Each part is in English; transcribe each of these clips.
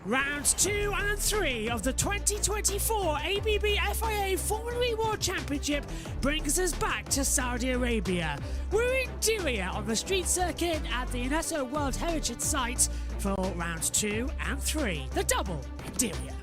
Rounds 2 and 3 of the 2024 ABB FIA Formula E World Championship brings us back to Saudi Arabia. We're in Diriyah on the street circuit at the UNESCO World Heritage Site for rounds 2 and 3, the double in Diriyah.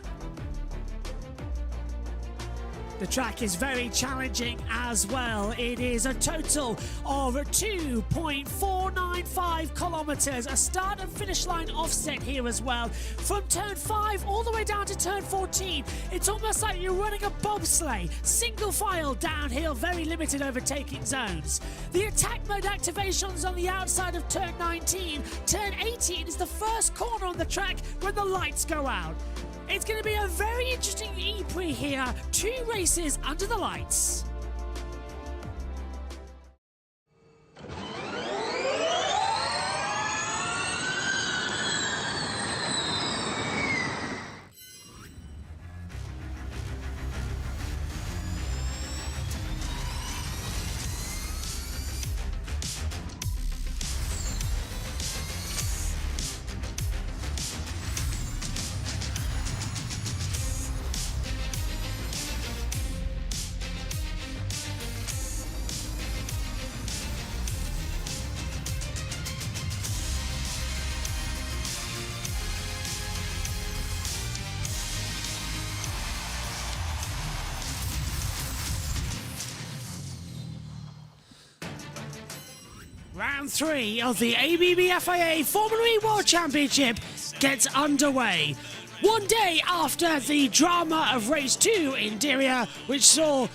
The track is very challenging as well. It is a total of 2.495 kilometers, a start and finish line offset here as well. From turn 5 all the way down to turn 14, it's almost like you're running a bobsleigh, single file downhill, very limited overtaking zones. The attack mode activation's on the outside of turn 19. Turn 18 is the first corner on the track when the lights go out. It's going to be a very interesting E-Prix here. 2 races under the lights. Round 3 of the ABB FIA Formula E World Championship gets underway. One day after the drama of race 2 in Diriyah, which saw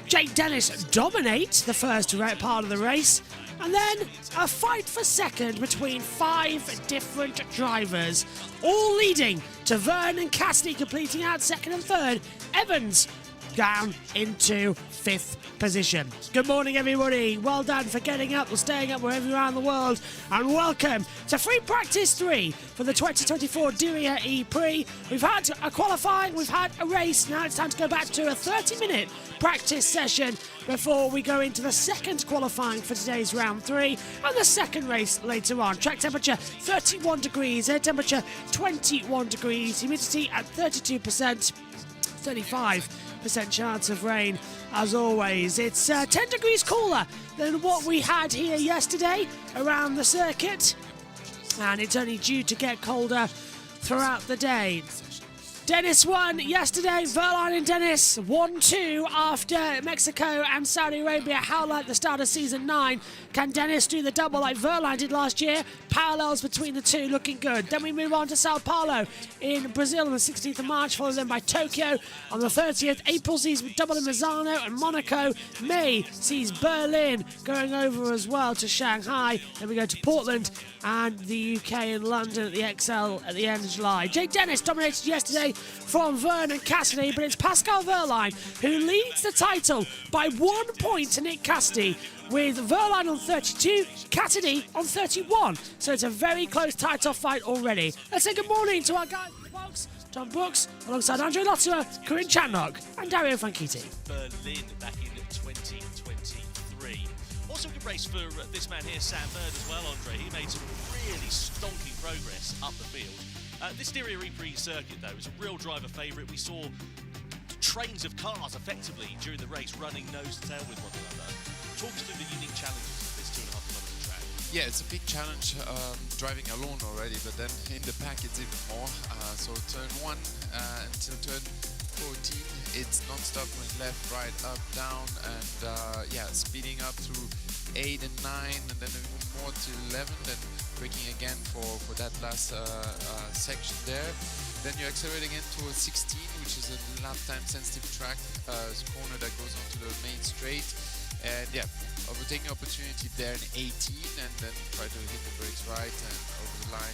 Jake Dennis dominate the first part of the race, and then a fight for second between 5 different drivers, all leading to Vern and Cassidy completing out second and third. Evans down into 5th position. Good morning, everybody. Well done for getting up or staying up wherever you are in the world, and welcome to free practice 3 for the 2024 Diriyah E-Prix. We've had a qualifying, we've had a race. Now it's time to go back to a 30-minute practice session before we go into the second qualifying for today's round 3 and the second race later on. Track temperature 31 degrees, air temperature 21 degrees, humidity at 32%, 35% chance of rain as always. It's 10 degrees cooler than what we had here yesterday around the circuit, and it's only due to get colder throughout the day. Dennis won yesterday. Verline and Dennis 1-2 after Mexico and Saudi Arabia. How like the start of season 9? Can Dennis do the double like Verline did last year? Parallels between the two looking good. Then we move on to Sao Paulo in Brazil on the 16th of March, followed then by Tokyo on the 30th. April sees double in Misano and Monaco. May sees Berlin going over as well to Shanghai. Then we go to Portland and the UK and London at the XL at the end of July. Jake Dennis dominated yesterday from Vern and Cassidy, but it's Pascal Wehrlein who leads the title by 1 point to Nick Cassidy, with Wehrlein on 32, Cassidy on 31. So it's a very close title fight already. Let's say good morning to our guys in the box. Tom Brooks, alongside Andre Lotterer, Corinne Chandnock, and Dario Fanchiti. Berlin back in 2023. Also a good race for this man here, Sam Bird, as well, Andre. He made some really stonking progress up the field. This Diriyah E-Prix circuit, though, is a real driver favourite. We saw trains of cars, effectively, during the race, running nose to tail with one another. Talk us through the unique challenges of this 2.5 kilometre track. Yeah, it's a big challenge driving alone already, but then in the pack it's even more. So turn 1 until turn 14, it's non-stop going left, right, up, down, and yeah, speeding up through 8 and 9, and then more to 11, then braking again for that last section there. Then you're accelerating into a 16, which is a lap time sensitive track, corner that goes onto the main straight. And yeah, overtaking opportunity there in 18, and then try to hit the brakes right and over the line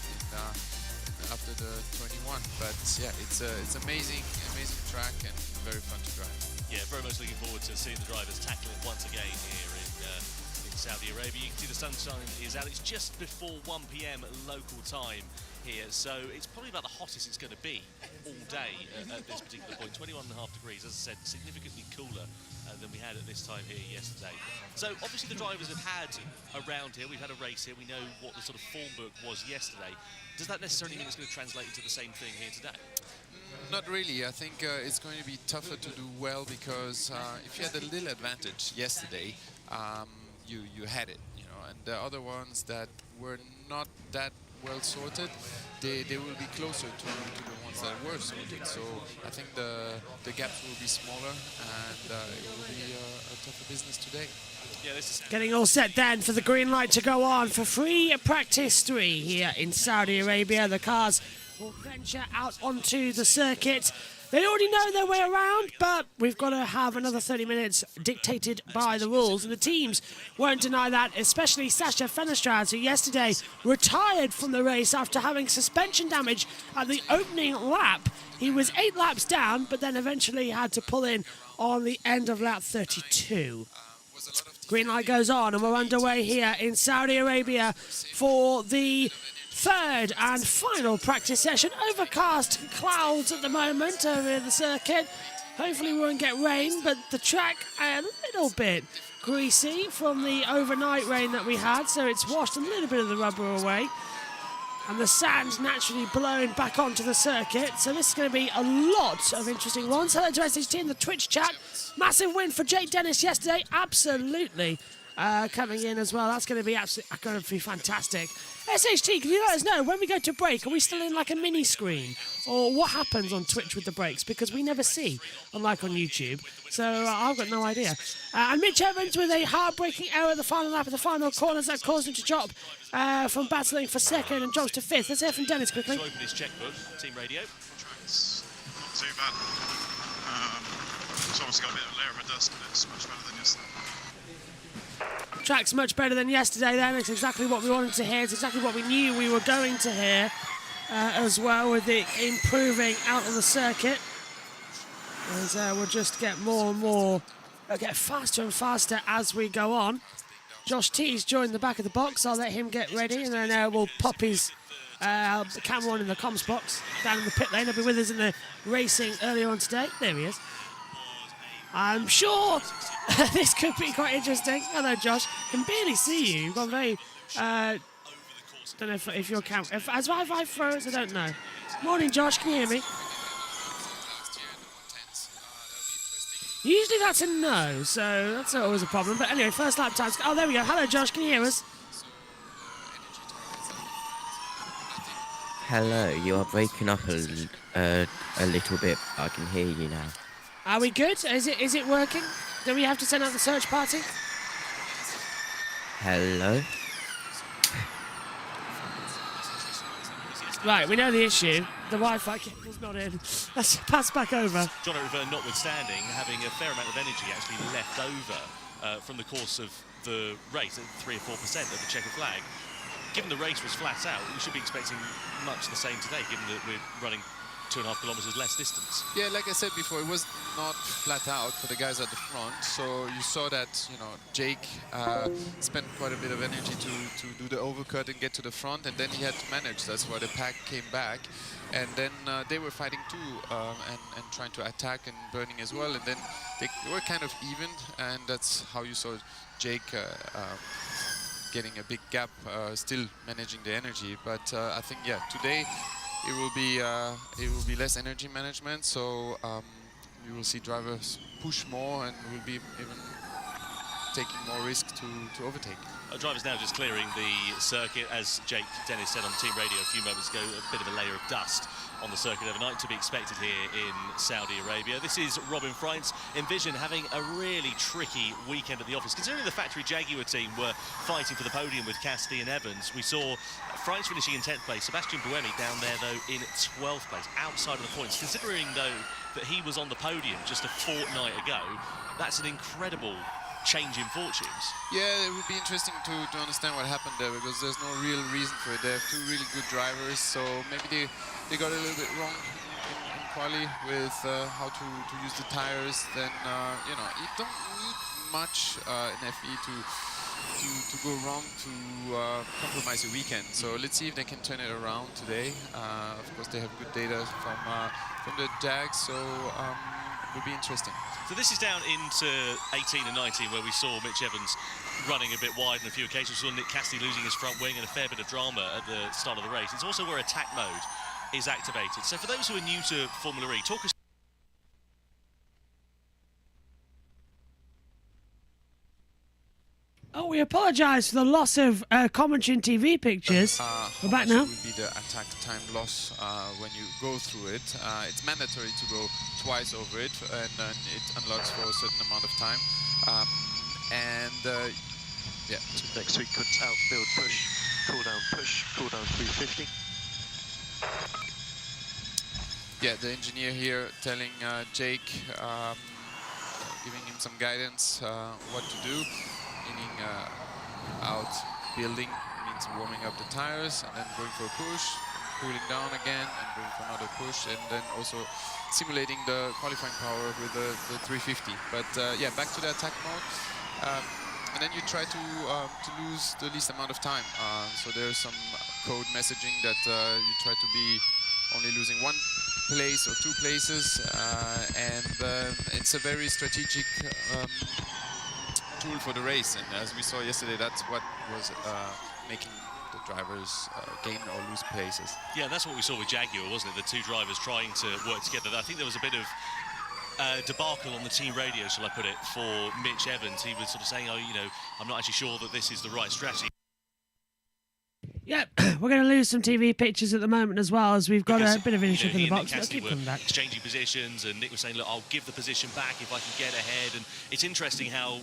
after the 21. But yeah, it's amazing track and very fun to drive. Yeah, very much looking forward to seeing the drivers tackle it once again here in Saudi Arabia. You can see the sunshine is out. It's just before 1 p.m. local time here, so it's probably about the hottest it's going to be all day at this particular point. 21.5 degrees, as I said, significantly cooler than we had at this time here yesterday. So obviously the drivers have had a round here. We've had a race here. We know what the sort of form book was yesterday. Does that necessarily mean it's going to translate into the same thing here today? Not really. I think it's going to be tougher to do well because if you had a little advantage yesterday, you had it, you know, and the other ones that were not that well sorted, they will be closer to the ones that were sorted. So I think the gaps will be smaller and it will be a tougher business today. Yeah, this is Getting all set then for the green light to go on for free practice 3 here in Saudi Arabia. The cars will venture out onto the circuit. They already know their way around, but we've got to have another 30 minutes dictated by the rules, and the teams won't deny that, especially Sasha Fennestrad, who yesterday retired from the race after having suspension damage at the opening lap. He was 8 laps down, but then eventually had to pull in on the end of lap 32. Green light goes on, and we're underway here in Saudi Arabia for the third and final practice session. Overcast clouds at the moment over the circuit. Hopefully we won't get rain, but the track a little bit greasy from the overnight rain that we had, so it's washed a little bit of the rubber away. And the sand naturally blown back onto the circuit. So this is going to be a lot of interesting ones. Hello to SHT in the Twitch chat. Massive win for Jake Dennis yesterday. Absolutely. Coming in as well. That's going to be fantastic. SHT, can you let us know when we go to break? Are we still in like a mini screen? Or what happens on Twitch with the breaks? Because we never see, unlike on YouTube. So I've got no idea. And Mitch Evans with a heartbreaking error at the final lap of the final corners that caused him to drop from battling for second and drops to fifth. Let's hear from Dennis quickly. to open his checkbook, Team Radio. It's not too bad. It's almost got a bit of a layer of dust, but it's much better than yesterday. Track's much better than yesterday then. It's exactly what we wanted to hear. It's exactly what we knew we were going to hear as well, with it improving out of the circuit. As we'll just get more and more, get faster and faster as we go on. Josh T's joined the back of the box. I'll let him get ready, and then we'll pop his camera on in the comms box down in the pit lane. He'll be with us in the racing earlier on today. There he is. I'm sure this could be quite interesting. Hello, Josh. Can barely see you. You've got very. Don't know if your camera. As Wi-Fi froze, I don't know. Morning, Josh. Can you hear me? Usually that's a no, so that's always a problem. But anyway, first lap times. Oh, there we go. Hello, Josh. Can you hear us? Hello, you are breaking up a little bit. I can hear you now. Are we good? Is it working? Do we have to send out the search party? Hello? Right, we know the issue. The Wi-Fi cable's not in. Let's pass back over. John O'Reilly, notwithstanding, having a fair amount of energy actually left over from the course of the race at 3 or 4% of the checker flag. Given the race was flat out, we should be expecting much the same today, given that we're running 2.5 kilometres less distance. Yeah, like I said before, it was not flat out for the guys at the front. So you saw that, you know, Jake spent quite a bit of energy to do the overcut and get to the front, and then he had to manage. That's why the pack came back. And then they were fighting too and trying to attack and burning as well. And then they were kind of evened, and that's how you saw Jake getting a big gap, still managing the energy. But I think, yeah, today it will be less energy management, so you will see drivers push more and will be even taking more risk to overtake. Drivers now just clearing the circuit, as Jake Dennis said on Team Radio a few moments ago, a bit of a layer of dust on the circuit overnight to be expected here in Saudi Arabia. This is Robin Freitz. Envision having a really tricky weekend at the office. Considering the factory Jaguar team were fighting for the podium with Cassidy and Evans, we saw Freitz finishing in 10th place, Sebastian Buemi down there though in 12th place, outside of the points. Considering though that he was on the podium just a fortnight ago, that's an incredible change in fortunes. Yeah, it would be interesting to understand what happened there, because there's no real reason for it. They have two really good drivers, so maybe they got a little bit wrong in quali with how to use the tires. Then you know, you don't need much in FE to go wrong to compromise the weekend. So let's see if they can turn it around today. Of course, they have good data from the Jags, so it will be interesting. So this is down into 18 and 19, where we saw Mitch Evans running a bit wide on a few occasions. We saw Nick Cassidy losing his front wing and a fair bit of drama at the start of the race. It's also where attack mode is activated. So for those who are new to Formula E, talk us. Oh, we apologise for the loss of commentary and TV pictures. We're back now. How much will be the attack time loss when you go through it? It's mandatory to go twice over it, and then it unlocks for a certain amount of time. Yeah. Next week, cut out, build, push, cool down 350. Yeah, the engineer here telling Jake, giving him some guidance what to do. Meaning out building means warming up the tires and then going for a push, cooling down again and going for another push, and then also simulating the qualifying power with the 350. But yeah, back to the attack mode, and then you try to lose the least amount of time. So there's some code messaging that you try to be only losing one place or two places, and it's a very strategic tool for the race, and as we saw yesterday, that's what was making the drivers gain or lose places. Yeah, that's what we saw with Jaguar, wasn't it? The two drivers trying to work together. I think there was a bit of debacle on the team radio, shall I put it, for Mitch Evans. He was sort of saying, oh, you know, I'm not actually sure that this is the right strategy. Yeah, we're going to lose some TV pictures at the moment as well, as we've got Because, a bit of an issue in the he and box. Nick Cassidy Keep were coming back. exchanging positions, and Nick was saying, look, I'll give the position back if I can get ahead. And it's interesting how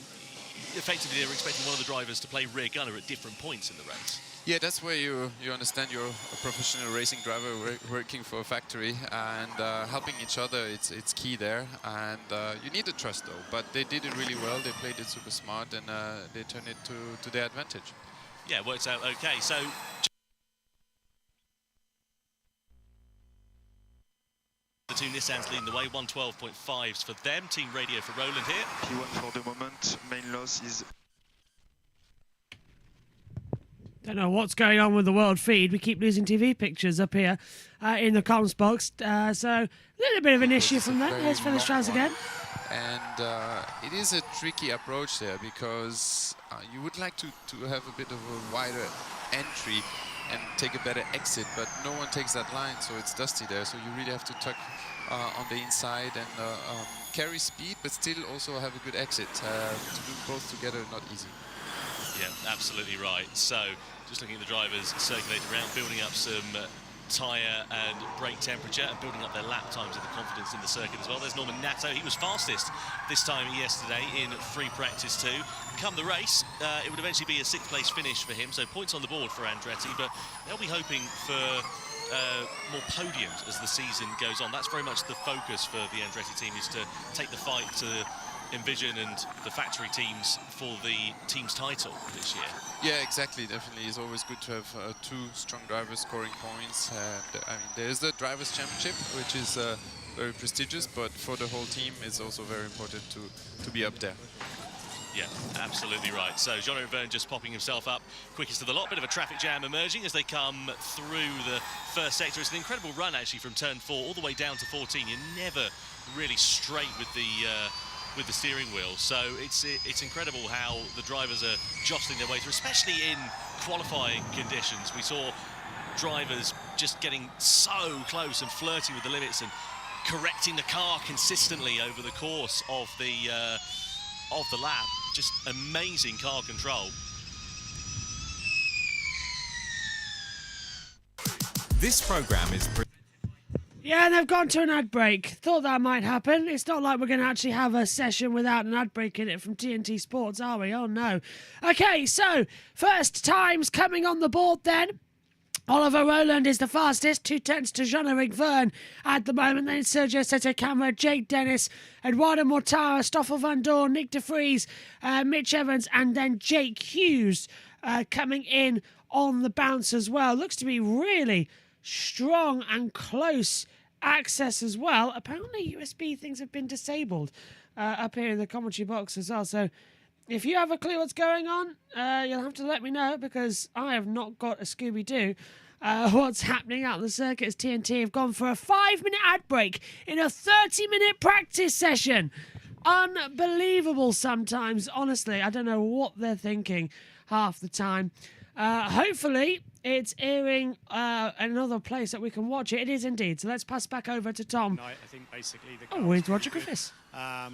effectively they were expecting one of the drivers to play rear gunner at different points in the race. Yeah, that's where you understand you're a professional racing driver working for a factory, and helping each other, it's key there. And you need the trust though, but they did it really well. They played it super smart, and they turned it to their advantage. Yeah, it worked out okay. So the two Nissans leading the way, 112.5s for them. Team radio for Roland here. P1 for the moment, main loss is... Don't know what's going on with the world feed. We keep losing TV pictures up here in the comms box. So a little bit of an issue from there. Let's finish rounds again. And it is a tricky approach there, because you would like to have a bit of a wider entry and take a better exit, but no one takes that line, so it's dusty there. So you really have to tuck on the inside and carry speed, but still also have a good exit. To do both together, not easy. Yeah, absolutely right. So just looking at the drivers circulating around, building up some tyre and brake temperature and building up their lap times and the confidence in the circuit as well. There's Norman Nato. He was fastest this time yesterday in free practice too. Come the race, it would eventually be a sixth place finish for him, so points on the board for Andretti, but they'll be hoping for more podiums as the season goes on. That's very much the focus for the Andretti team, is to take the fight to Envision and the factory teams for the team's title this year. Yeah, exactly. Definitely, it's always good to have two strong drivers scoring points. And I mean, there's the drivers' championship, which is very prestigious, but for the whole team, it's also very important to be up there. Yeah, absolutely right. So Jean-Eric Vergne just popping himself up quickest of the lot. Bit of a traffic jam emerging as they come through the first sector. It's an incredible run actually from turn 4 all the way down to 14. You're never really straight with the steering wheel, so it's incredible how the drivers are jostling their way through, especially in qualifying conditions. We saw drivers just getting so close and flirting with the limits and correcting the car consistently over the course of the lap. Just amazing car control. This programme is... Yeah, and they've gone to an ad break. Thought that might happen. It's not like we're going to actually have a session without an ad break in it from TNT Sports, are we? Oh, no. Okay, so first times coming on the board then. Oliver Rowland is the fastest, 2/10 to Jean-Eric Vergne at the moment. Then Sergio Sette Camera, Jake Dennis, Eduardo Mortara, Stoffel Van Dorn, Nick De Vries, Mitch Evans, and then Jake Hughes coming in on the bounce as well. Looks to be really strong and close access as well. Apparently USB things have been disabled up here in the commentary box as well. So if you have a clue what's going on, you'll have to let me know, because I have not got a Scooby-Doo. What's happening out on the circuit is TNT have gone for a 5-minute ad break in a 30-minute practice session. Unbelievable sometimes, honestly. I don't know what they're thinking half the time. Hopefully, it's airing another place that we can watch it. It is indeed. So let's pass back over to Tom. I think basically the Oh, with Roger Griffiths.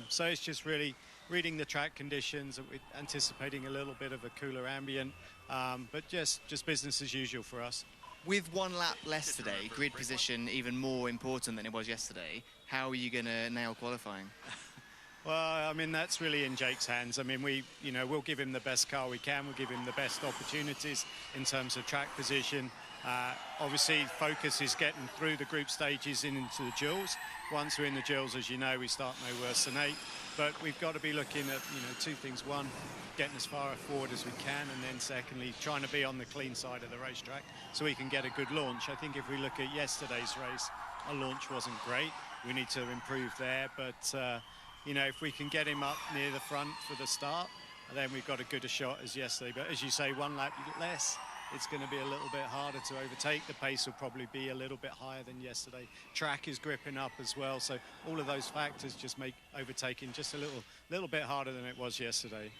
So it's just really reading the track conditions, anticipating a little bit of a cooler ambient, but just business as usual for us. With one lap less today, grid position even more important than it was yesterday, how are you going to nail qualifying? Well, I mean, that's really in Jake's hands. I mean, we'll give him the best car we can. We'll give him the best opportunities in terms of track position. Obviously, focus is getting through the group stages and into the duels. Once we're in the duels, as you know, we start no worse than 8. But we've got to be looking at, two things. One, getting as far forward as we can, and then secondly, trying to be on the clean side of the racetrack so we can get a good launch. I think if we look at yesterday's race, our launch wasn't great. We need to improve there, but if we can get him up near the front for the start, then we've got as good a shot as yesterday. But as you say, one lap less, it's going to be a little bit harder to overtake. The pace will probably be a little bit higher than yesterday. Track is gripping up as well, so all of those factors just make overtaking just a little bit harder than it was yesterday.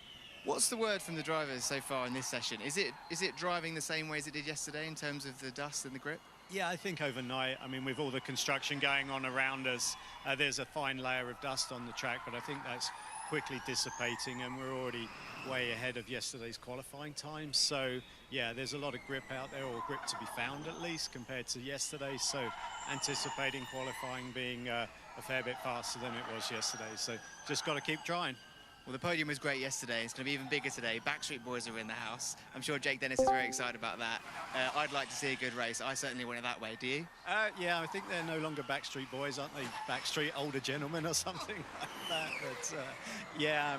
What's the word from the drivers so far in this session? Is it driving the same way as it did yesterday in terms of the dust and the grip? Yeah, I think overnight, I mean, with all the construction going on around us, there's a fine layer of dust on the track, but I think that's quickly dissipating, and we're already way ahead of yesterday's qualifying time. So, yeah, there's a lot of grip out there, or grip to be found at least, compared to yesterday. So, anticipating qualifying being a fair bit faster than it was yesterday. So, just got to keep trying. Well, the podium was great yesterday. It's going to be even bigger today. Backstreet Boys are in the house. I'm sure Jake Dennis is very excited about that. I'd like to see a good race. I certainly want it that way. Do you? Yeah, I think they're no longer Backstreet Boys, aren't they? Backstreet older gentlemen or something like that. But yeah, I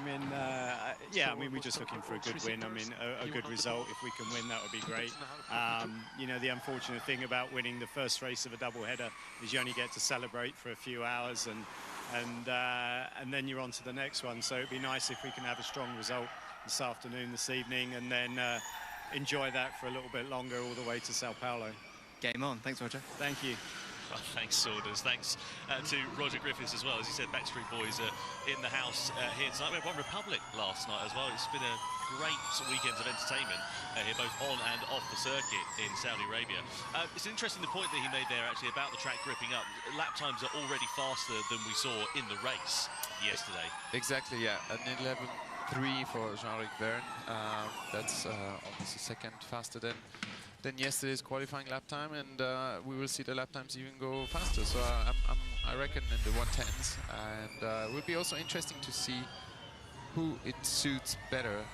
mean, we're just looking for a good win. I mean, a good result. If we can win, that would be great. The unfortunate thing about winning the first race of a doubleheader is you only get to celebrate for a few hours, and then you're on to the next one. So it'd be nice if we can have a strong result this afternoon, this evening, and then enjoy that for a little bit longer all the way to Sao Paulo. Game on. Thanks, Roger. Thank you. Well, thanks, Saunders. Thanks to Roger Griffiths as well. As you said, Backstreet Boys are in the house here tonight. We had One Republic last night as well. It's been a great weekend of entertainment here, both on and off the circuit in Saudi Arabia. It's interesting the point that he made there, actually, about the track gripping up. Lap times are already faster than we saw in the race yesterday. Exactly, yeah. An 11.3 for Jean-Luc Verne. That's almost a second faster than yesterday's qualifying lap time, and we will see the lap times even go faster. So I reckon in the 110s, and it will be also interesting to see who it suits better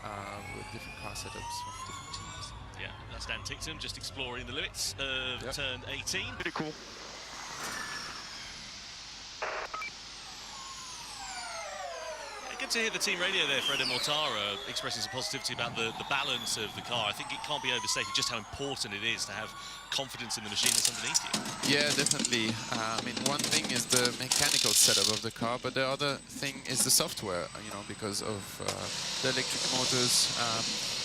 with different car setups from different teams. Yeah, that's Dan Tickton just exploring the limits of turn 18. Pretty cool. Good to hear the team radio there, Fred and Mortara, expressing some positivity about the balance of the car. I think it can't be overstated just how important it is to have confidence in the machine that's underneath you. Yeah, definitely. I mean, one thing is the mechanical setup of the car, but the other thing is the software, because of the electric motors.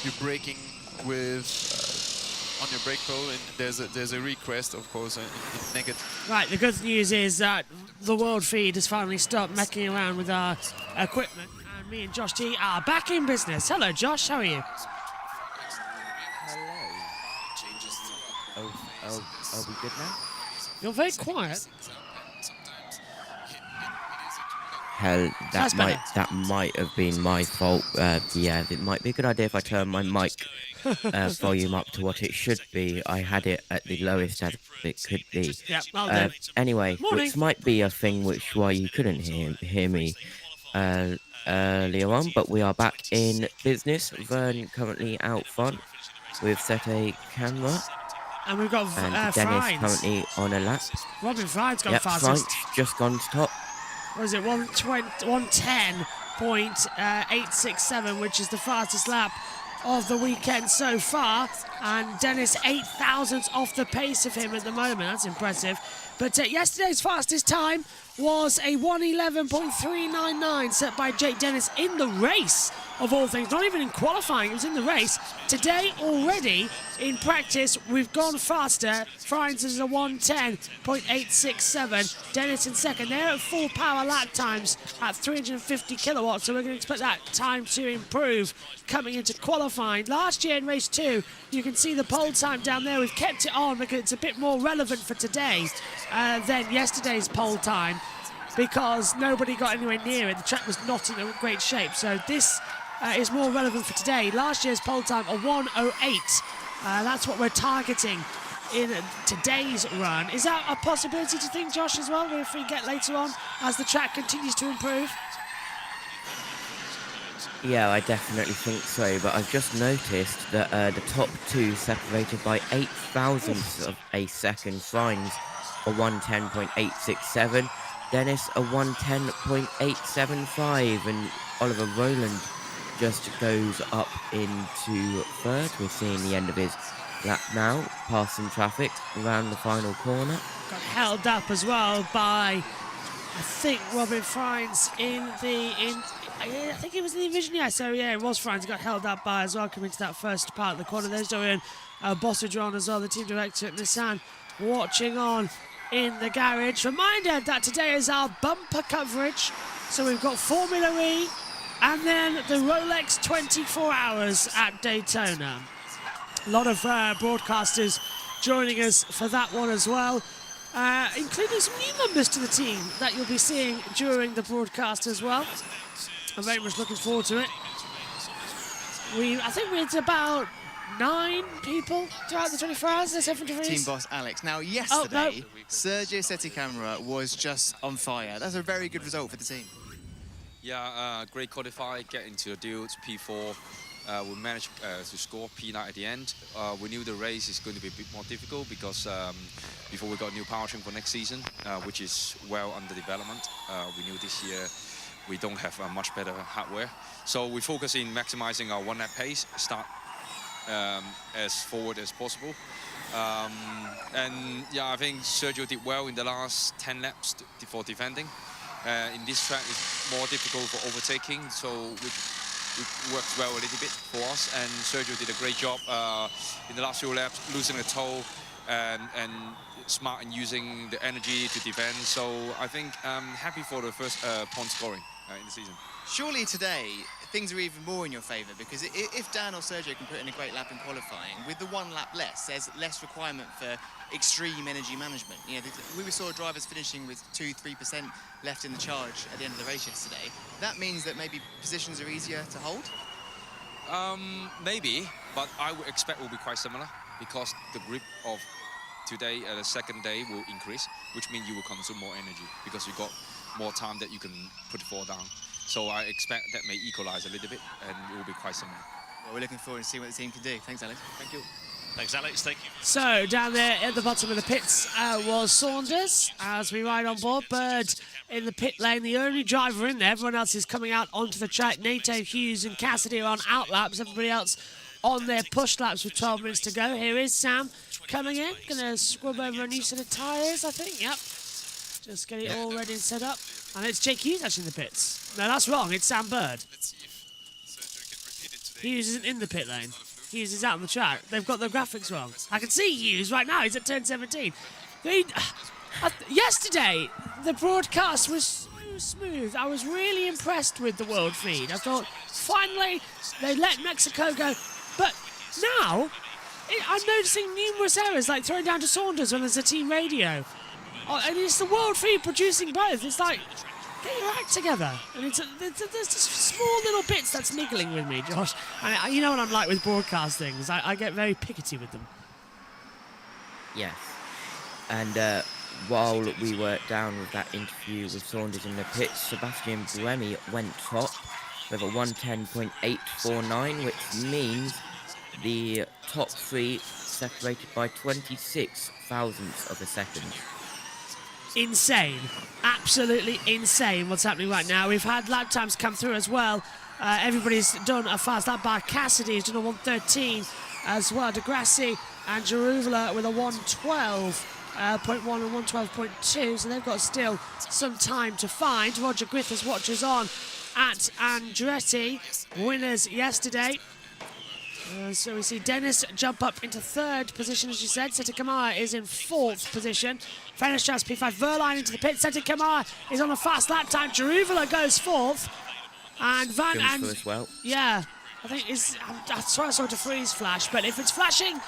You're braking with on your brake pole, and there's a request, of course, in negative. Right, the good news is that the world feed has finally stopped messing around with our equipment, and me and Josh T are back in business. Hello, Josh, how are you? Hello. Are we good now? You're very quiet. Hell, That's better. that might have been my fault. Yeah, it might be a good idea if I turn my mic volume up to what it should be. I had it at the lowest as it could be. Yeah, well done. Anyway, Morning. which might be a thing why you couldn't hear me earlier on, but we are back in business. Vern currently out front with set a camera. And we've got And Dennis Frines. currently on a lap. Robin Frines gone Yep, fastest. Frines just gone to top. What is it, 110.867, which is the fastest lap of the weekend so far. And Dennis 8,000ths off the pace of him at the moment. That's impressive. But yesterday's fastest time was a 1:11.399 set by Jake Dennis in the race. of all things, not even in qualifying, it was in the race. Today already in practice we've gone faster. Friends is a 1:10.867. Dennis in second. They're at full power lap times at 350 kilowatts, so we're going to expect that time to improve coming into qualifying. Last year in race 2, you can see the pole time down there. We've kept it on because it's a bit more relevant for today than yesterday's pole time, because nobody got anywhere near it. The track was not in a great shape, so this is more relevant for today. Last year's pole time, a 1:08. That's what we're targeting in today's run. Is that a possibility to think, Josh, as well, if we get later on as the track continues to improve? Yeah, I definitely think so, but I've just noticed that the top two separated by 8 thousandths of a second. Friends a 1:10.867, Dennis a 1:10.875, and Oliver Rowland just goes up into third. We're seeing the end of his lap now, passing traffic around the final corner. Got held up as well by, I think, Robin Friends I think it was in the division, yeah. So yeah, it was Friends got held up by as well, coming to that first part of the corner. There's Dorian Bossadron as well, the team director at Nissan, watching on in the garage. Reminder that today is our bumper coverage. So we've got Formula E and then the Rolex 24 Hours at Daytona. A lot of broadcasters joining us for that one as well, including some new members to the team that you'll be seeing during the broadcast as well. I'm very much looking forward to it. I think it's about 9 people throughout the 24 hours. Let's have Team boss Alex. Now, yesterday, Sergio Setticamera was just on fire. That's a very good result for the team. Yeah, great qualify, get into the duels, P4. We managed to score P9 at the end. We knew the race is going to be a bit more difficult because before we got new powertrain for next season, which is well under development. We knew this year we don't have much better hardware. So we focus in maximizing our one lap pace, start as forward as possible. And yeah, I think Sergio did well in the last 10 laps for defending. In this track, it's more difficult for overtaking, so it worked well a little bit for us. And Sergio did a great job in the last few laps, losing a toe and smart in using the energy to defend. So I think I'm happy for the first point scoring in the season. Surely today, things are even more in your favour, because if Dan or Sergio can put in a great lap in qualifying, with the 1 lap less, there's less requirement for extreme energy management. You know, we saw drivers finishing with 2-3% left in the charge at the end of the race yesterday. That means that maybe positions are easier to hold? Maybe, but I would expect it will be quite similar, because the grip of today, the second day, will increase, which means you will consume more energy because you got more time that you can put it down. So I expect that may equalize a little bit, and it will be quite similar. Well, we're looking forward to seeing what the team can do. Thanks, Alex. Thank you. Thanks, Alex. Thank you. So down there at the bottom of the pits was Saunders as we ride on board. Bird in the pit lane, the only driver in there. Everyone else is coming out onto the track. Nato, Hughes and Cassidy are on out laps. Everybody else on their push laps with 12 minutes to go. Here is Sam coming in. Going to scrub over a new set of tyres, I think. Yep. Just get it all ready and set up. And it's Jake Hughes actually in the pits. No, that's wrong. It's Sam Bird. Hughes isn't in the pit lane. Hughes is out on the track. They've got the graphics wrong. I can see Hughes right now. He's at turn 17. Yesterday, the broadcast was so smooth. I was really impressed with the world feed. I thought, finally, they let Mexico go. But now, I'm noticing numerous errors, like throwing down to Saunders when there's a team radio. Oh, and it's the world feed producing both. It's like, get your act together. And there's just small little bits that's niggling with me, Josh. And you know what I'm like with broadcasting, is I get very pickety with them. Yes. And while we were down with that interview with Saunders in the pits, Sebastian Buemi went top with a 1:10.849, which means the top 3 separated by 26 thousandths of a second. Insane. Absolutely insane what's happening right now. We've had lap times come through as well. Everybody's done a fast lap by Cassidy. He's done a 1:13 as well. DeGrassi and Jaruvula with a 1:12.1 and 1:12.2. So they've got still some time to find. Roger Griffiths watches on at Andretti, winners yesterday. So we see Dennis jump up into 3rd position, as you said. Seti Kamara is in 4th position. French just P5. Verline into the pit. Seti Kamara is on a fast lap time. Jaruvula goes 4th. And Van and as well. Yeah, I think I saw a freeze flash, but if it's flashing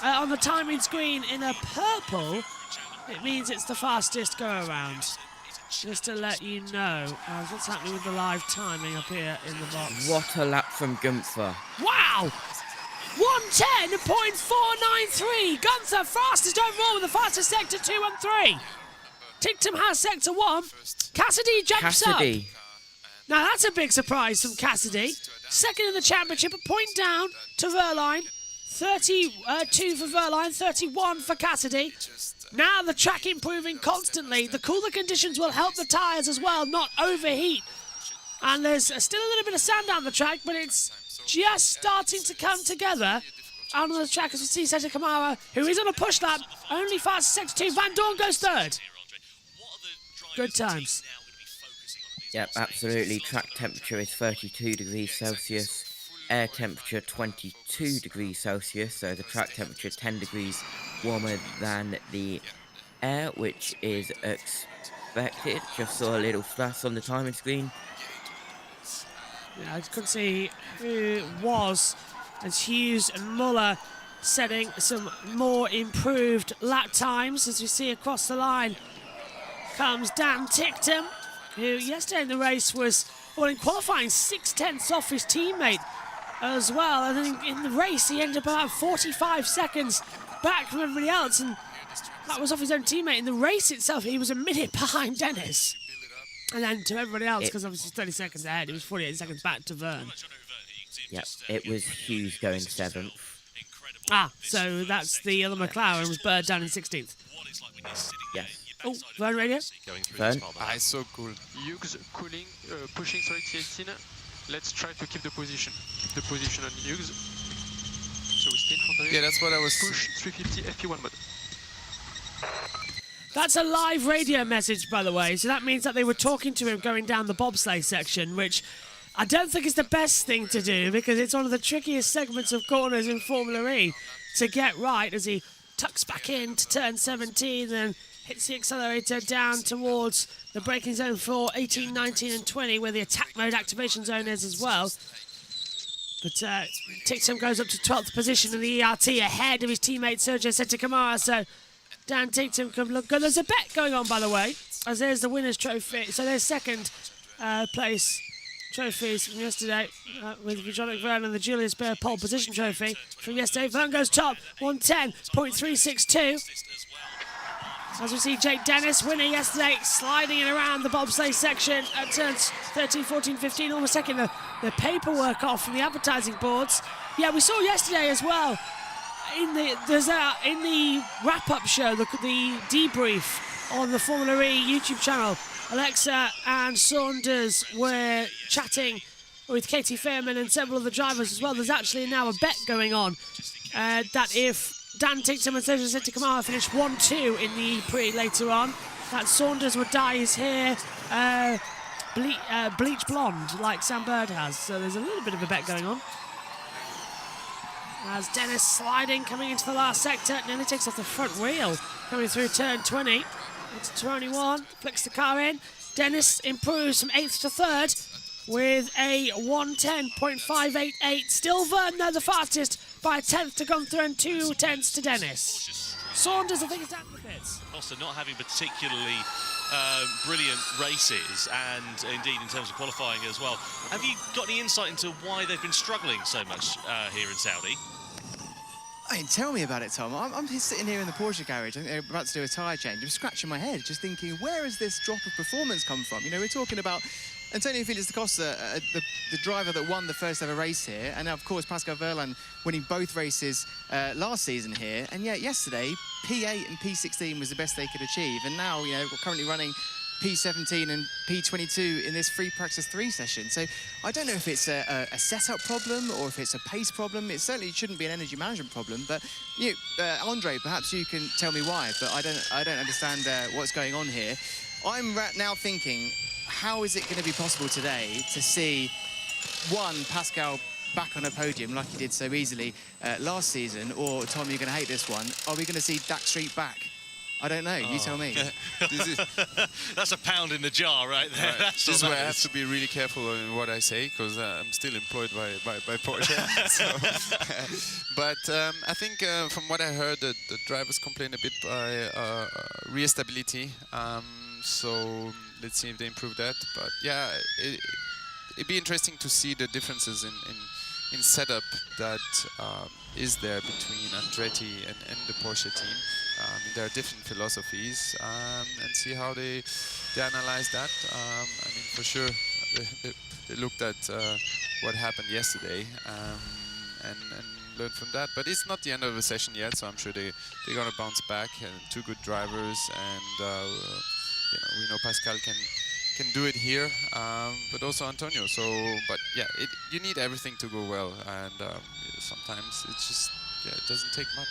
on the timing screen in a purple, it means it's the fastest go around. Just to let you know what's happening with the live timing up here in the box. What a lap from Gunther. Wow! 110.493. Gunther fastest overall with the fastest sector 2 and 3. Tictum has sector 1. Cassidy jumps up. Now that's a big surprise from Cassidy. 2nd in the championship, a point down to Verline. 32 for Verline, 31 for Cassidy. Now the track improving constantly. The cooler conditions will help the tyres as well, not overheat. And there's still a little bit of sand down the track, but it's just starting to come together. Out on the track as we see Seti Kamara, who is on a push lap, only fast sector 2. Van Dorn goes 3rd. Good times. Yep, absolutely. Track temperature is 32 degrees Celsius. Air temperature 22 degrees Celsius, so the track temperature 10 degrees warmer than the air, which is expected. Just saw a little flash on the timing screen. Yeah, I couldn't see who it was as Hughes and Muller setting some more improved lap times. As we see across the line comes Dan Tictum, who yesterday in the race was, well, in qualifying, 6/10 off his teammate as well. And then in the race, he ended up about 45 seconds back from everybody else. And that was off his own teammate. In the race itself, he was a minute behind Dennis. And then to everybody else, because obviously 30 seconds ahead, it was 48 seconds back to Vern. Yep, it was Hughes going 7th. Ah, so that's the other McLaren was Bird down in 16th. Yes. Oh, Vern radio? Vern? It's so cool. Hughes cooling, pushing T18. Let's try to keep the position. Keep the position on Hughes. So we spin from the Yeah, that's what I was... Push 350 FP1 mode. That's a live radio message, by the way, so that means that they were talking to him going down the bobsleigh section, which I don't think is the best thing to do because it's one of the trickiest segments of corners in Formula E to get right as he tucks back in to turn 17 and hits the accelerator down towards the braking zone for 18, 19 and 20 where the attack mode activation zone is as well. But Tictum goes up to 12th position in the ERT ahead of his teammate Sergio Seti Kamara, so Dan Tictum can look good. There's a bet going on, by the way, as there's the winner's trophy. So there's 2nd place trophies from yesterday with Vijonic Vern and the Julius Baer pole position trophy from yesterday. Vern goes top, 110.362. As we see Jake Dennis winning yesterday, sliding it around the bobsleigh section at turns 13, 14, 15, almost taking the paperwork off from the advertising boards. Yeah, we saw yesterday as well. In the wrap-up show, the debrief on the Formula E YouTube channel, Alexa and Saunders were chatting with Katie Fairman and several of the drivers as well. There's actually now a bet going on that if Dan Tictum and Sergio Seti Kamara finish 1-2 in the pre later on, that Saunders would dye his hair bleach blonde like Sam Bird has. So there's a little bit of a bet going on. As Dennis sliding, coming into the last sector, nearly takes off the front wheel, coming through turn 20. Into 21, flicks the car in. Dennis improves from 8th to 3rd with a 110.588. Still Vern, though, the fastest by a 10th to Gunther and 2 tenths to Dennis. Saunders, I think, is down the pits. Also not having particularly brilliant races, and indeed in terms of qualifying as well. Have you got any insight into why they've been struggling so much here in Saudi? I mean, tell me about it, Tom. I'm sitting here in the Porsche garage. I think they're about to do a tyre change. I'm scratching my head, just thinking, where has this drop of performance come from? You know, we're talking about Antonio Felix da Costa, the driver that won the first ever race here, and of course Pascal Verlaine winning both races last season here. And yet yesterday, P8 and P16 was the best they could achieve. And now, you know, we're currently running P17 and P22 in this free practice 3 session. So I don't know if it's a setup problem or if it's a pace problem. It certainly shouldn't be an energy management problem. But you, Andre, perhaps you can tell me why. But I don't understand what's going on here. I'm now thinking, how is it going to be possible today to see Pascal back on a podium like he did so easily last season, or Tom, you're going to hate this one, are we going to see Dak Street back? I don't know, you tell me. That's a pound in the jar right there. Right. That's This is all where I that have is. to be really careful in what I say, because I'm still employed by Porsche. But I think from what I heard, the drivers complain a bit by rear stability. So let's see if they improve that. But yeah, it'd be interesting to see the differences in setup that is there between Andretti and the Porsche team. There are different philosophies, and see how they analyze that. I mean, for sure, they looked at what happened yesterday and learned from that. But it's not the end of the session yet, so I'm sure they're gonna bounce back. Two good drivers, and we know Pascal can do it here, but also Antonio. So, but yeah, you need everything to go well, and sometimes it's just it doesn't take much,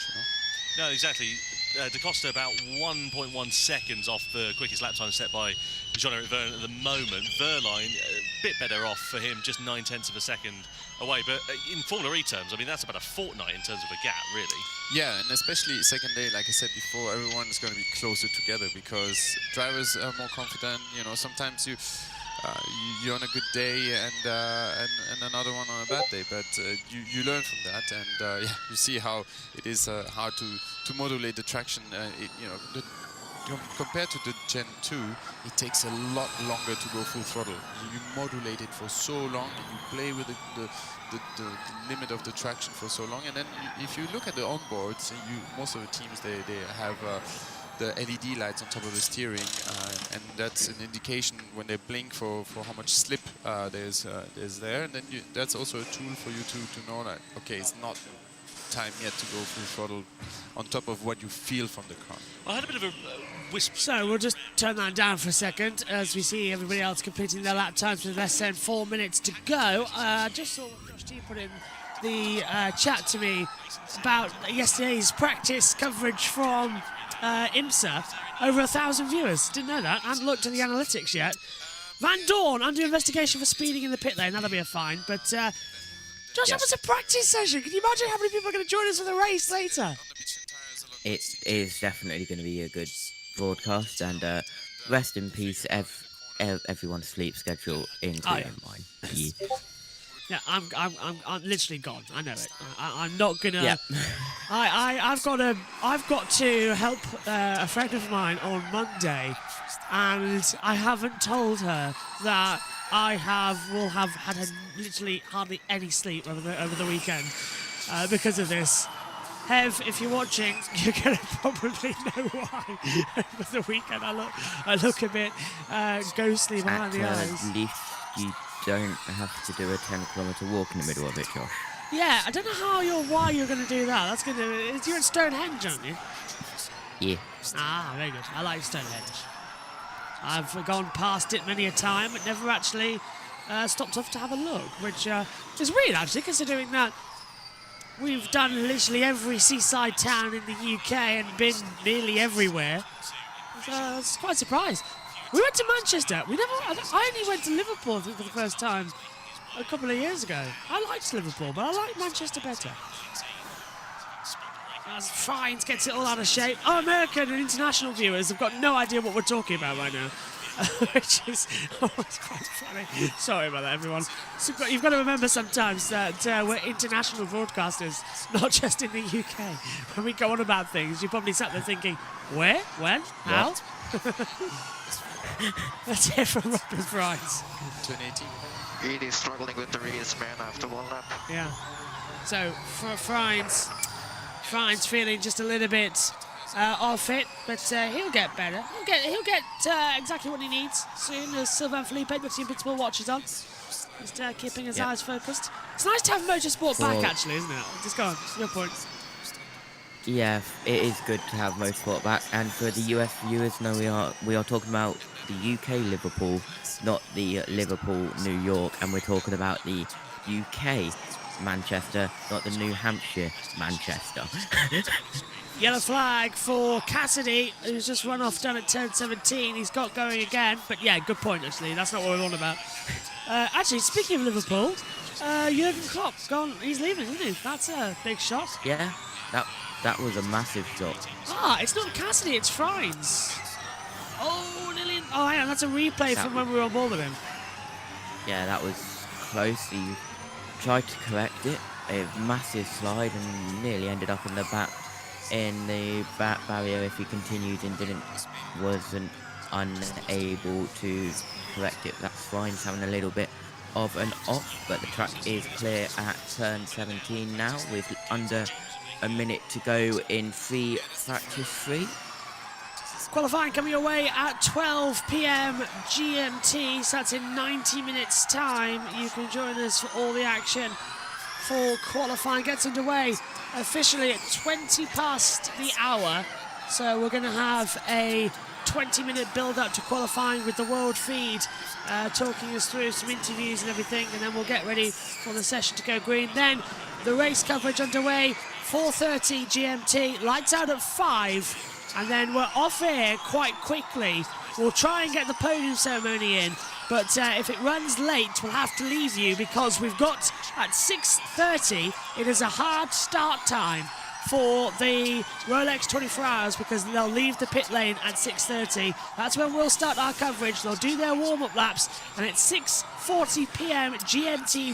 No, exactly. Da Costa about 1.1 seconds off the quickest lap time set by Jean-Eric Vergne at the moment. Verline, a bit better off for him, just 9/10 of a second away. But in Formula E terms, I mean, that's about a fortnight in terms of a gap, really. Yeah, and especially second day, like I said before, everyone is going to be closer together because drivers are more confident. Sometimes you're on a good day and another one on a bad day, but you learn from that, and you see how it is hard to modulate the traction. Compared to the Gen 2, it takes a lot longer to go full throttle. You modulate it for so long, and you play with the limit of the traction for so long. And then if you look at the onboards, most of the teams, they have the LED lights on top of the steering, and that's an indication when they blink for how much slip there's there. And then that's also a tool for you to know that, okay, it's not time yet to go full throttle, on top of what you feel from the car. I had a bit of a whisper. So we'll just turn that down for a second as we see everybody else completing their lap times with less than 4 minutes to go. Just saw what Josh T put in the chat to me about yesterday's practice coverage from IMSA. Over 1,000 viewers. Didn't know that. I haven't looked at the analytics yet. Van Dorn under investigation for speeding in the pit lane. That'll be a fine. But Josh, that was a practice session. Can you imagine how many people are going to join us for the race later? It is definitely going to be a good broadcast, and rest in peace everyone's sleep schedule, including mine. Yeah, I'm literally gone. I know it. I'm not gonna. Yeah. I've got to help a friend of mine on Monday, and I haven't told her that I will have had literally hardly any sleep over the weekend because of this. Hev, if you're watching, you're gonna probably know why. Over the weekend, I look a bit ghostly behind the eyes. At least you don't have to do a 10-kilometre walk in the middle of it, Josh. Yeah, I don't know why you're going to do that. You're at Stonehenge, aren't you? Yeah. Ah, very good. I like Stonehenge. I've gone past it many a time, but never actually stopped off to have a look, which is weird, actually, considering that we've done literally every seaside town in the UK and been nearly everywhere. I was quite surprised. We went to Manchester. I only went to Liverpool, I think, for the first time a couple of years ago. I liked Liverpool, but I like Manchester better. As Fines gets it all out of shape. Oh, American and international viewers have got no idea what we're talking about right now. Which is always quite funny. Sorry about that, everyone. So you've got to remember sometimes that we're international broadcasters, not just in the UK. When we go on about things, you probably sat there thinking, where, when, how? Let's hear from Robin Fries. 2018. Really struggling with the rear span after one lap. Yeah. So for Fries feeling just a little bit off it, but he'll get better. He'll get exactly what he needs soon as Sylvain Philippe, the team principal, watches on. Just keeping his eyes focused. It's nice to have motorsport back, actually, isn't it? Just go on. Your point. Yeah, it is good to have motorsport back, and for the US viewers, no, we are talking about the UK Liverpool, not the Liverpool New York, and we're talking about the UK Manchester, not the New Hampshire Manchester. Yellow flag for Cassidy, who's just run off down at turn 17. He's got going again, but yeah, good point actually. That's not what we're on about. Actually, speaking of Liverpool, Jurgen Klopp gone. He's leaving, isn't he? That's a big shot. Yeah, that was a massive shot. Ah, it's not Cassidy, it's Frines. Oh, nearly. Oh, hang on, that's a replay from when we were on board with him. Yeah, that was close. He tried to correct it. A massive slide and nearly ended up in the back barrier if he continued and wasn't unable to correct it. That's fine. He's having a little bit of an off, but the track is clear at turn 17 now with under a minute to go in practice 3. Qualifying coming your way at 12 p.m. GMT, so that's in 90 minutes time. You can join us for all the action for qualifying. Gets underway officially at 20 past the hour, so we're going to have a 20-minute build-up to qualifying with the world feed talking us through some interviews and everything, and then we'll get ready for the session to go green. Then the race coverage underway, 4:30 GMT, lights out at 5. And then we're off air quite quickly. We'll try and get the podium ceremony in, but if it runs late, we'll have to leave you because we've got at 6:30, it is a hard start time for the Rolex 24 Hours because they'll leave the pit lane at 6:30. That's when we'll start our coverage. They'll do their warm-up laps, and at 6:40 p.m. GMT,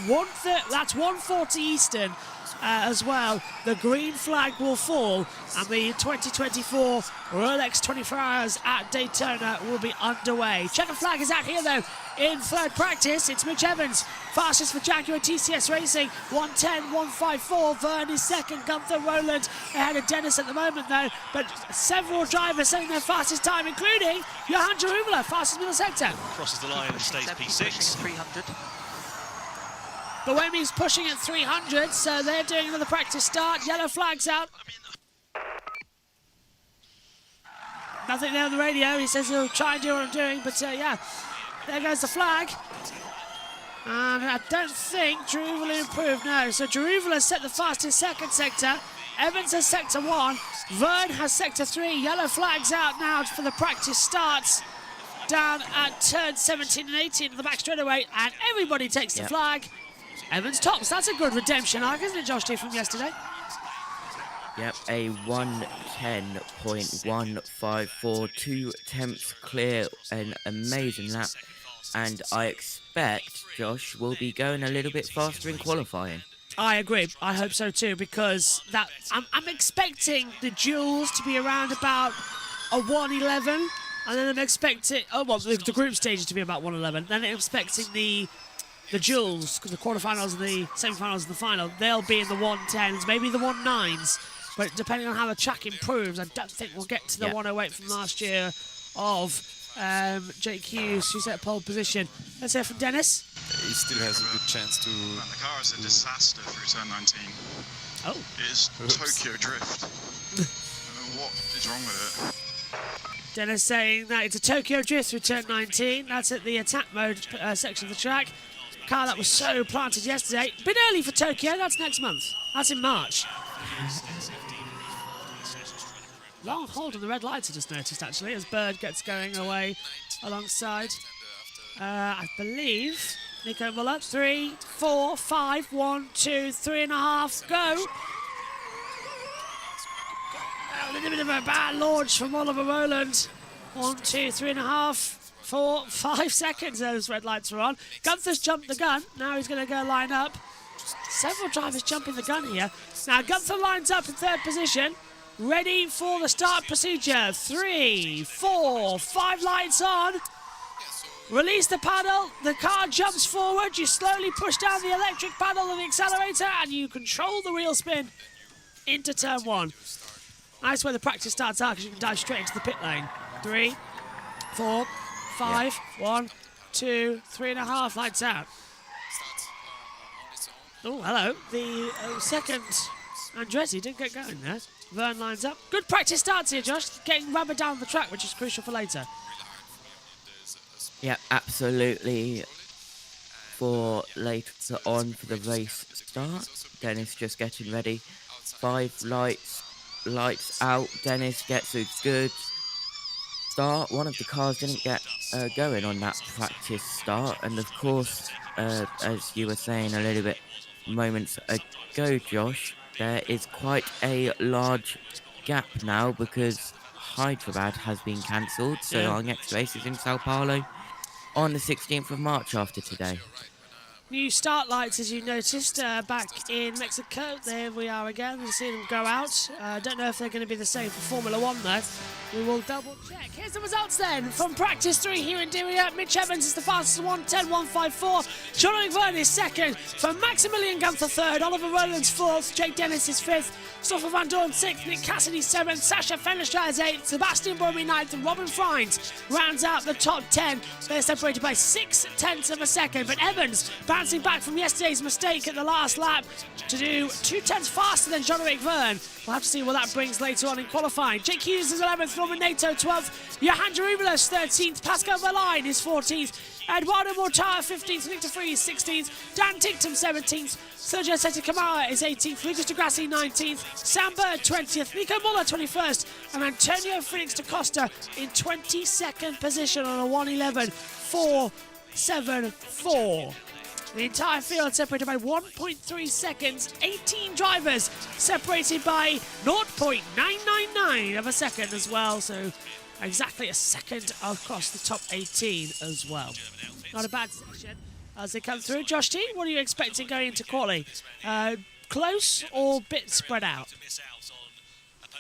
that's 1:40 Eastern, as well, the green flag will fall and the 2024 Rolex 24 Hours at Daytona will be underway. Checker flag is out here though in third practice. It's Mitch Evans, fastest for Jaguar TCS Racing, 1:10.154. Vern is second, Gunther Rowland ahead of Dennis at the moment though, but several drivers setting their fastest time, including Johan Jaruvela, fastest middle sector. Crosses the line and stays P6. 300. Buemi's pushing at 300, so they're doing another practice start. Yellow flag's out. Nothing there on the radio. He says he'll try and do what I'm doing, but yeah, there goes the flag. And I don't think Jaruvela improved, no. So Jaruvela set the fastest second sector. Evans has sector 1. Vern has sector 3. Yellow flag's out now for the practice starts down at turn 17 and 18 of the back straightaway, and everybody takes the flag. Evans tops. That's a good redemption arc, isn't it, Josh T, from yesterday? Yep, a 1:10.154, 2 tenths clear, an amazing lap. And I expect Josh will be going a little bit faster in qualifying. I agree. I hope so too, because I'm expecting the duels to be around about a 1:11, and then I'm expecting the group stages to be about 1:11. Then I'm expecting the duels, the quarterfinals and the semi-finals and the final, they'll be in the 1:10s, maybe the 1:9s. But depending on how the track improves, I don't think we'll get to the 1:08 from last year of Jake Hughes, who's at pole position. Let's hear from Dennis. He still has a good chance to... Man, the car is a disaster through turn 19. Oh. It is Tokyo Drift. I don't know what is wrong with it. Dennis saying that it's a Tokyo Drift through turn 19. That's at the attack mode section of the track. Car that was so planted yesterday. Bit early for Tokyo, that's next month. That's in March. Long hold on the red lights I just noticed actually as Bird gets going away alongside. I believe Nico Muller. 3, 4, 5, 1, 2, 3.5, go! A little bit of a bad launch from Oliver Rowland. 1, 2, 3.5, 4, 5 seconds those red lights are on. Gunther's jumped the gun. Now he's going to go line up. Several drivers jumping the gun here. Now Gunther lines up in third position. Ready for the start procedure. 3, 4, 5 lights on. Release the paddle. The car jumps forward. You slowly push down the electric paddle of the accelerator and you control the wheel spin into turn 1. Nice where the practice starts out because you can dive straight into the pit lane. 3, 4, 5, 1, 2, 3.5, lights out. Oh, hello. The second Andretti didn't get going there. Vern lines up. Good practice starts here, Josh. Getting rubber down the track, which is crucial for later. Yeah, absolutely. For later on for the race start. Dennis just getting ready. 5 lights lights out. Dennis gets a good start. One of the cars didn't get going on that practice start, and of course, as you were saying a little bit moments ago, Josh, there is quite a large gap now because Hyderabad has been cancelled, so Yeah. our next race is in Sao Paulo on the 16th of March after today. New start lights, as you noticed, back in Mexico. There we are again. You see them go out. Don't know if they're going to be the same for Formula One, though. We will double check. Here's the results then from practice 3 here in Diriyah. Mitch Evans is the fastest, 1:10.154. John McVern is second. For Maximilian Gunther third. Oliver Rowland's fourth. Jake Dennis is fifth. Stoffel Van Dorn sixth. Nick Cassidy seventh. Sasha Fennerstraat is eighth. Sebastian Buemi ninth. And Robin Friends rounds out the top 10. They're separated by 6/10 of a second. But Evans bouncing back from yesterday's mistake at the last lap to do 2/10 faster than Jean-Eric Verne. We'll have to see what that brings later on in qualifying. Jake Hughes is 11th, Roman Nato 12th, Johan Jarubelos 13th, Pascal Verlaine is 14th, Eduardo Mortar 15th, Victor Fries 16th, Dan Tinctum 17th, Sergio Seta Camara is 18th, Lucas de Grassi 19th, Sam Bird 20th, Nico Muller 21st, and Antonio Felix da Costa in 22nd position on a 1:11.474. The entire field separated by 1.3 seconds, 18 drivers separated by 0.999 of a second as well, so exactly a second across the top 18 as well. Not a bad section as they come through. Josh T, what are you expecting going into quali? Close or bit spread out?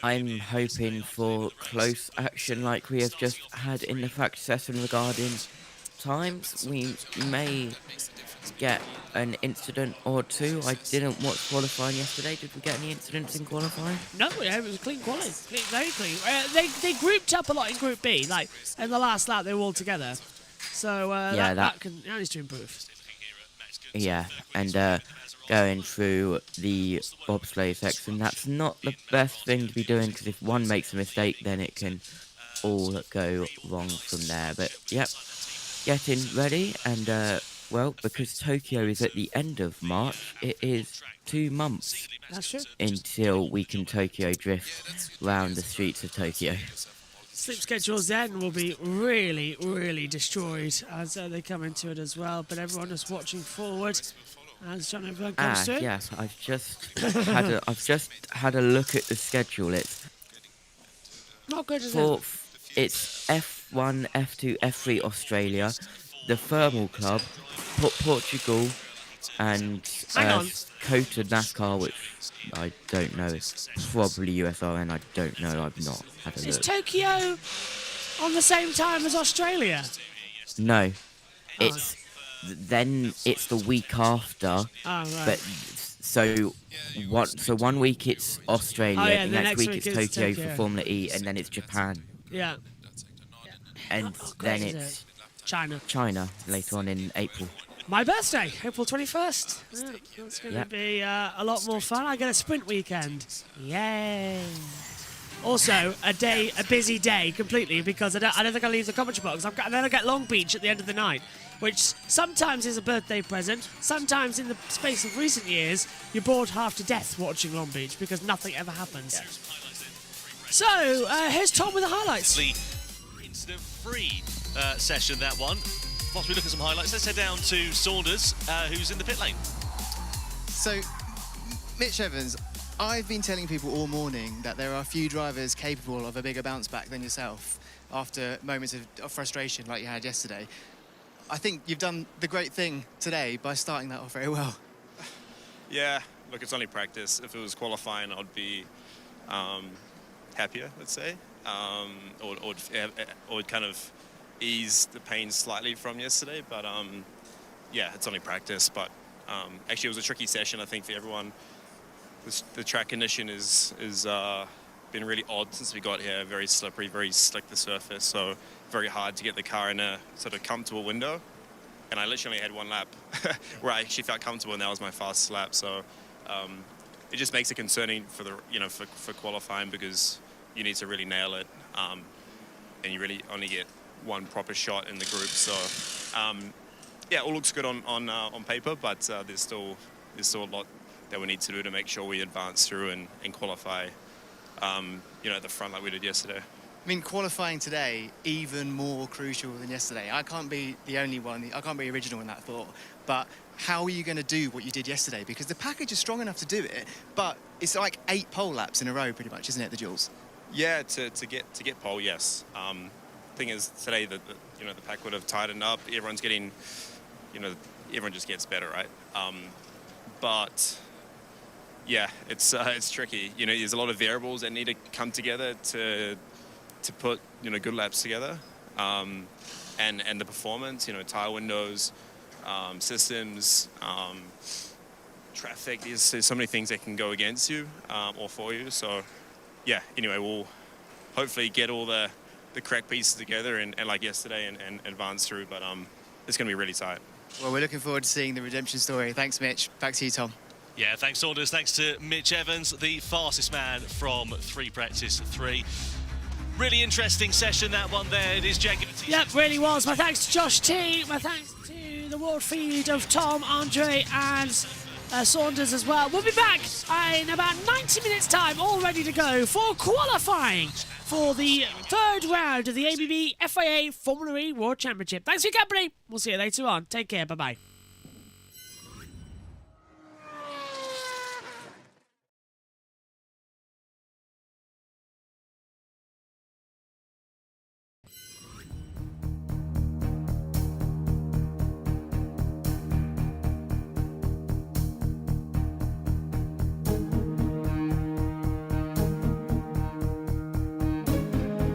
I'm hoping for close action like we have just had in the practice session regarding times. We may get an incident or two. I didn't watch qualifying yesterday. Did we get any incidents in qualifying? No, yeah, it was a clean quality. Very clean. They grouped up a lot in Group B. Like, in the last lap, they were all together. So, yeah, that needs to improve. Yeah, and going through the bobsleigh section, that's not the best thing to be doing, because if one makes a mistake, then it can all go wrong from there. But, yep, getting ready, and well, because Tokyo is at the end of March, it is 2 months until we can Tokyo drift round the streets of Tokyo. Sleep schedules then will be really, really destroyed as they come into it as well. But everyone is watching forward as John O'Byrne comes through. Yes, I've just had a look at the schedule. It's not good, is it? It's F1, F2, F3 Australia, the Thermal Club, Portugal, and Kota NASCAR, which I don't know. It's probably USRN. I don't know. I've not had a look. Is Tokyo on the same time as Australia? No, it's it's the week after. Oh, right. But so 1 week it's Australia, the next week it's Tokyo for Formula E, and then it's Japan. Yeah. And then it's China later on in April. My birthday, April 21st. Yeah, that's going to be a lot more fun. I get a sprint weekend. Yay. Also, a busy day completely, because I don't think I'll leave the commentary box. Then I get Long Beach at the end of the night, which sometimes is a birthday present. Sometimes in the space of recent years, you're bored half to death watching Long Beach because nothing ever happens. Yeah. So, here's Tom with the highlights. The incident-free session, that one. Whilst we look at some highlights, let's head down to Saunders, who's in the pit lane. So, Mitch Evans, I've been telling people all morning that there are few drivers capable of a bigger bounce back than yourself after moments of frustration like you had yesterday. I think you've done the great thing today by starting that off very well. Yeah, look, it's only practice. If it was qualifying, I'd be happier, let's say, or kind of ease the pain slightly from yesterday. But yeah, it's only practice. But actually, it was a tricky session, I think, for everyone. The track condition is been really odd since we got here. Very slippery, very slick, the surface. So very hard to get the car in a sort of comfortable window. And I literally had one lap where I actually felt comfortable, and that was my fastest lap. So it just makes it concerning for the for qualifying, because you need to really nail it, and you really only get one proper shot in the group. So yeah, all looks good on paper, but there's still a lot that we need to do to make sure we advance through and qualify at the front like we did yesterday. I mean, qualifying today, even more crucial than yesterday. I can't be the only one, I can't be original in that thought, but how are you going to do what you did yesterday? Because the package is strong enough to do it, but it's like 8 pole laps in a row pretty much, isn't it, the Jules? Yeah, to get pole, yes. Thing is, today the pack would have tightened up. Everyone's getting, everyone just gets better, right? But yeah, it's tricky. There's a lot of variables that need to come together to put good laps together, and the performance. Tire windows, systems, traffic. There's so many things that can go against you or for you. So yeah. Anyway, we'll hopefully get all the correct pieces together and like yesterday and advance through. But it's going to be really tight. Well, we're looking forward to seeing the redemption story. Thanks, Mitch. Back to you, Tom. Yeah, thanks, Saunders. Thanks to Mitch Evans, the fastest man from 3 practice 3. Really interesting session, that one there. It is Jacob. Yep, really was. My thanks to Josh T. My thanks to the world feed of Tom, Andre and Saunders as well. We'll be back in about 90 minutes' time, all ready to go for qualifying for the 3rd round of the ABB FIA Formula E World Championship. Thanks for your company. We'll see you later on. Take care. Bye-bye.